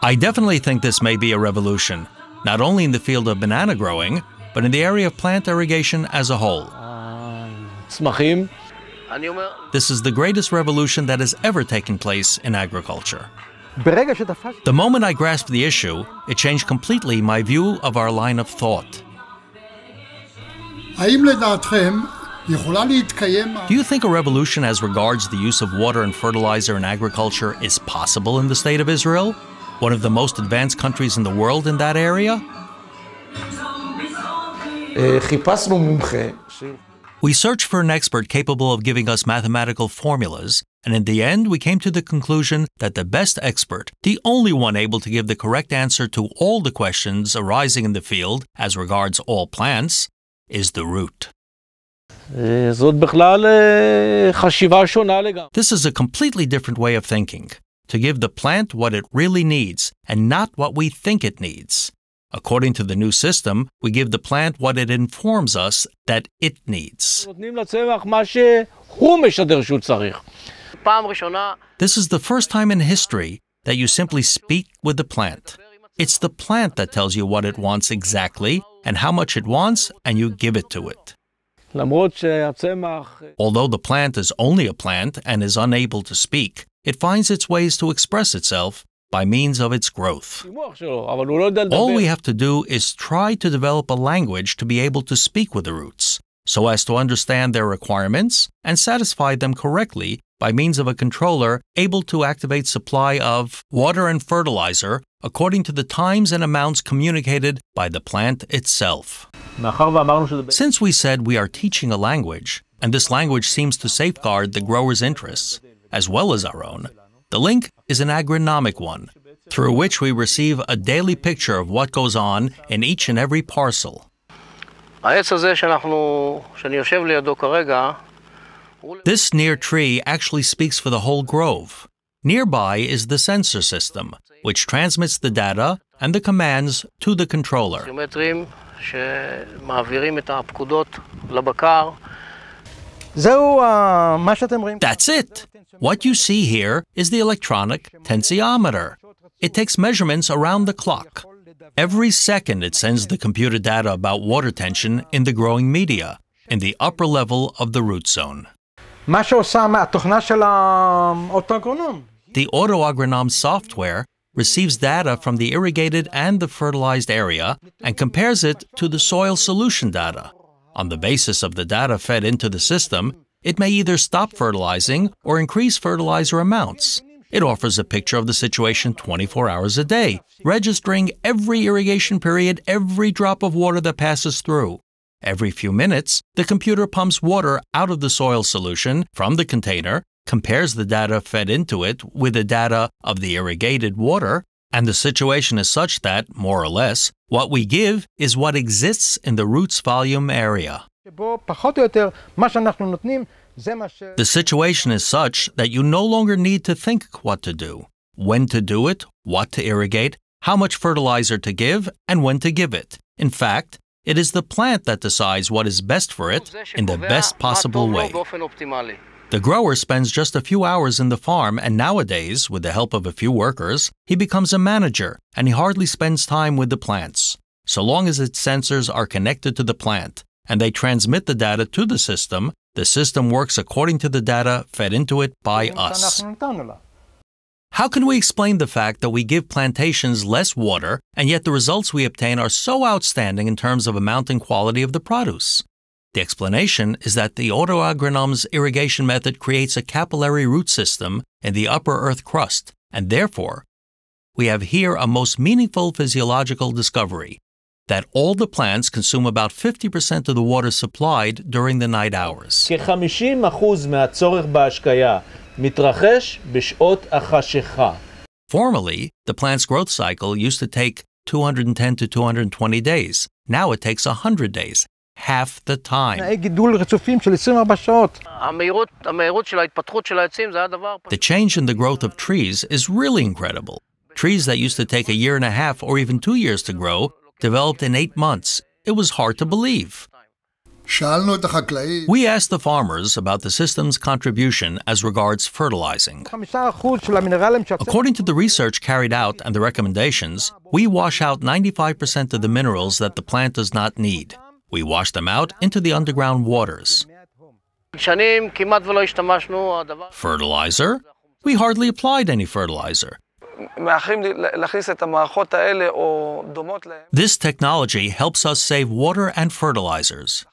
I definitely think this may be a revolution, not only in the field of banana growing, but in the area of plant irrigation as a whole. This is the greatest revolution that has ever taken place in agriculture. The moment I grasped the issue, it changed completely my view of our line of thought. Do you think a revolution as regards the use of water and fertilizer in agriculture is possible in the state of Israel, one of the most advanced countries in the world in that area? We searched for an expert capable of giving us mathematical formulas, and in the end we came to the conclusion that the best expert, the only one able to give the correct answer to all the questions arising in the field as regards all plants, is the root. This is a completely different way of thinking, to give the plant what it really needs and not what we think it needs. According to the new system, we give the plant what it informs us that it needs. This is the first time in history that you simply speak with the plant. It's the plant that tells you what it wants exactly and how much it wants, and you give it to it. Although the plant is only a plant and is unable to speak, it finds its ways to express itself by means of its growth. All we have to do is try to develop a language to be able to speak with the roots, so as to understand their requirements and satisfy them correctly by means of a controller able to activate supply of water and fertilizer according to the times and amounts communicated by the plant itself. Since we said we are teaching a language, and this language seems to safeguard the grower's interests, as well as our own, the link is an agronomic one, through which we receive a daily picture of what goes on in each and every parcel. This near tree actually speaks for the whole grove. Nearby is the sensor system, which transmits the data and the commands to the controller. That's it! What you see here is the electronic tensiometer. It takes measurements around the clock. Every second it sends the computer data about water tension in the growing media, in the upper level of the root zone. The Auto Agronom software receives data from the irrigated and the fertilized area and compares it to the soil solution data. On the basis of the data fed into the system, it may either stop fertilizing or increase fertilizer amounts. It offers a picture of the situation 24 hours a day, registering every irrigation period, every drop of water that passes through. Every few minutes, the computer pumps water out of the soil solution from the container, compares the data fed into it with the data of the irrigated water, and the situation is such that, more or less, what we give is what exists in the root's volume area. The situation is such that you no longer need to think what to do, when to do it, what to irrigate, how much fertilizer to give, and when to give it. In fact, it is the plant that decides what is best for it in the best possible way. The grower spends just a few hours in the farm, and nowadays, with the help of a few workers, he becomes a manager, and he hardly spends time with the plants. So long as its sensors are connected to the plant, and they transmit the data to the system works according to the data fed into it by us. How can we explain the fact that we give plantations less water, and yet the results we obtain are so outstanding in terms of amount and quality of the produce? The explanation is that the Auto Agronom's irrigation method creates a capillary root system in the upper earth crust, and therefore, we have here a most meaningful physiological discovery, that all the plants consume about 50% of the water supplied during the night hours. Formerly, the plant's growth cycle used to take 210 to 220 days. Now it takes 100 days. Half the time. The change in the growth of trees is really incredible. Trees that used to take a year and a half or even 2 years to grow developed in 8 months. It was hard to believe. We asked the farmers about the system's contribution as regards fertilizing. According to the research carried out and the recommendations, we wash out 95% of the minerals that the plant does not need. We wash them out into the underground waters. Fertilizer? We hardly applied any fertilizer. This technology helps us save water and fertilizers.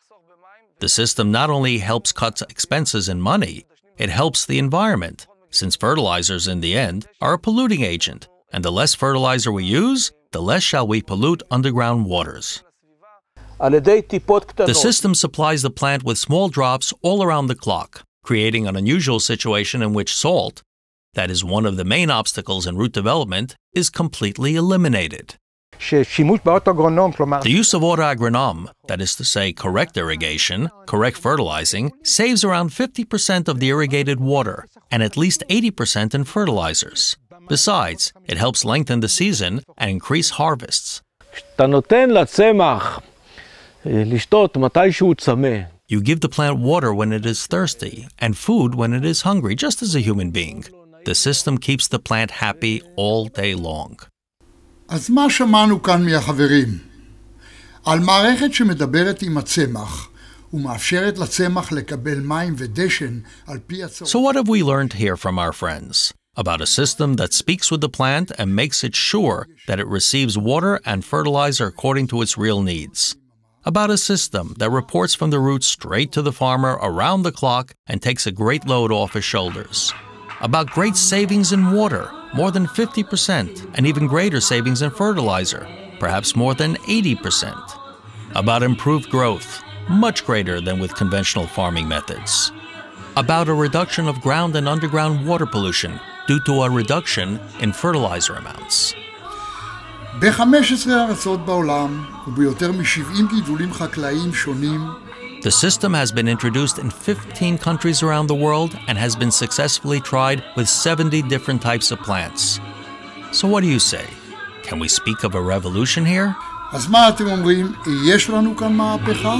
The system not only helps cut expenses and money, it helps the environment, since fertilizers in the end are a polluting agent, and the less fertilizer we use, the less shall we pollute underground waters. The system supplies the plant with small drops all around the clock, creating an unusual situation in which salt, that is one of the main obstacles in root development, is completely eliminated. The use of Auto Agronom, that is to say correct irrigation, correct fertilizing, saves around 50% of the irrigated water and at least 80% in fertilizers. Besides, it helps lengthen the season and increase harvests. You give the plant water when it is thirsty and food when it is hungry, just as a human being. The system keeps the plant happy all day long. אז מה שמענו כאן מהחברים? על מערכת שמדברת עם הצמח ומאפשרת לצמח לקבל מים ודשן על פי הצורך. So what have we learned here from our friends? About a system that speaks with the plant and makes it sure that it receives water and fertilizer according to its real needs. About a system that reports from the roots straight to the farmer around the clock and takes a great load off his shoulders. About great savings in water, more than 50%, and even greater savings in fertilizer, perhaps more than 80%. About improved growth, much greater than with conventional farming methods. About a reduction of ground and underground water pollution due to a reduction in fertilizer amounts. ב-15 ארצות בעולם וביותר מ-70 גידולים חקלאיים שונים, the system has been introduced in 15 countries around the world and has been successfully tried with 70 different types of plants. So what do you say? Can we speak of a revolution here? אז מה אתם אומרים? יש לנו כאן מהפכה?